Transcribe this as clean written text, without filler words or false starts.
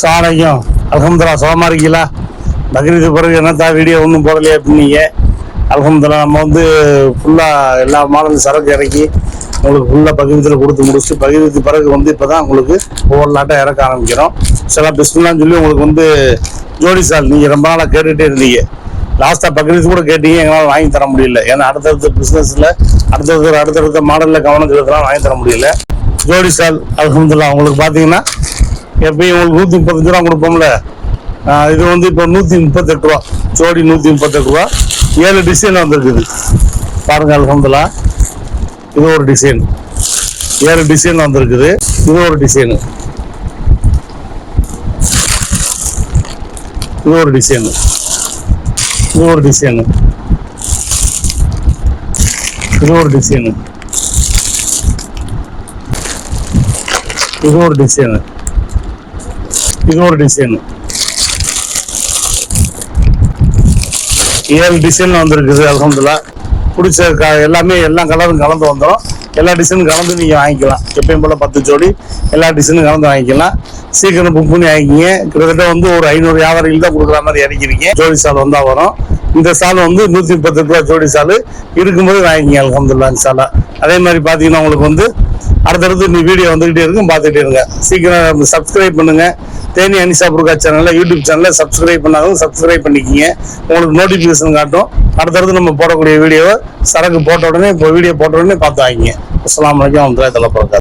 சாலையும் அல்ஹம்துலில்லாஹ் சுகமாக இருக்கீங்களா? பக்ரீது பிறகு என்னத்தா வீடியோ ஒன்றும் போடலையே அப்படின்னீங்க. அல்ஹம்துலில்லாஹ் நம்ம வந்து ஃபுல்லாக எல்லா மாடலும் சரக்கு இறக்கி உங்களுக்கு ஃபுல்லாக பக்ரீத்தில் கொடுத்து முடிச்சுட்டு பக்ரீது பிறகு வந்து இப்போ தான் உங்களுக்கு ஒவ்வொரு லாட்டாக இறக்க ஆரம்பிக்கிறோம். சில பிஸ்மில்லான்னு சொல்லி உங்களுக்கு வந்து ஜோடி சால் நீங்கள் ரொம்ப நாளாக கேட்டுகிட்டே இருந்தீங்க. லாஸ்ட்டாக பக்ரீது கூட கேட்டீங்க, எங்களால் வாங்கி தர முடியல. ஏன்னா அடுத்தடுத்த பிஸ்னஸில் அடுத்தடுத்த மாடலில் கவனம் செலுத்தலாம், வாங்கி தர முடியல. ஜோடி சால் அல்ஹம்துலில்லாஹ் உங்களுக்கு பார்த்தீங்கன்னா எப்பயும் உங்களுக்கு 135 ரூபா கொடுப்போம்ல, இது வந்து இப்போ 138 ரூபா ஜோடி. 138 ரூபா 7 டிசைன் வந்துருக்குது பாருங்க. அல்ஹம்துலில்லாஹ் இது ஒரு டிசைன், 7 டிசைன் வந்திருக்குது. இது ஒரு டிசைனு, இது ஒரு டிசைனு, இது ஒரு டிசைனு, இது ஒரு டிசைனு, இது ஒரு டிசைனு, இது ஒரு டிசைனு. 7 டிசைன் வந்திருக்குது. அல்ஹம்துலில்லாஹ் பிடிச்ச எல்லாமே எல்லா கலரும் கலந்து வந்துடும். எல்லா டிசைனும் கலந்து நீங்கள் வாங்கிக்கலாம். எப்பயும் போல் 10 ஜோடி எல்லா டிசைனும் கலந்து வாங்கிக்கலாம். சீக்கிரம் புக் பண்ணி வாங்கிக்கிங்க. கிட்டத்தட்ட வந்து ஒரு 500 வியாபாரிகள் தான் கொடுக்குற மாதிரி இறக்கிறீங்க. ஜோடி சால் வந்தால் வரும். இந்த சால் வந்து 138 ரூபா ஜோடி சால் இருக்கும்போது வாங்கிக்கிங்க. அல்ஹம்துலில்லாஹ் இன்ஷால்லா. அதே மாதிரி பார்த்தீங்கன்னா உங்களுக்கு வந்து அடுத்தடுத்து இந்த வீடியோ வந்துகிட்டே இருக்கும், பார்த்துட்டே இருங்க. சீக்கிரம் சப்ஸ்கிரைப் பண்ணுங்க. தேனி அனிஷா புர்கா சேனலில் யூடியூப் சேனலில் சப்ஸ்கிரைப் பண்ணாலும் சப்ஸ்கிரைப் பண்ணிக்கிங்க. உங்களுக்கு நோட்டிஃபிகேஷன் காட்டும். அடுத்தடுத்து நம்ம போடக்கூடிய வீடியோவை சரக்கு போட்ட உடனே, இப்போ வீடியோ போட்ட உடனே பார்த்து வாங்கிங்க. அஸ்ஸலாமு அலைக்கும் வரஹ்மத்துல்லாஹி வபரகாத்துஹு.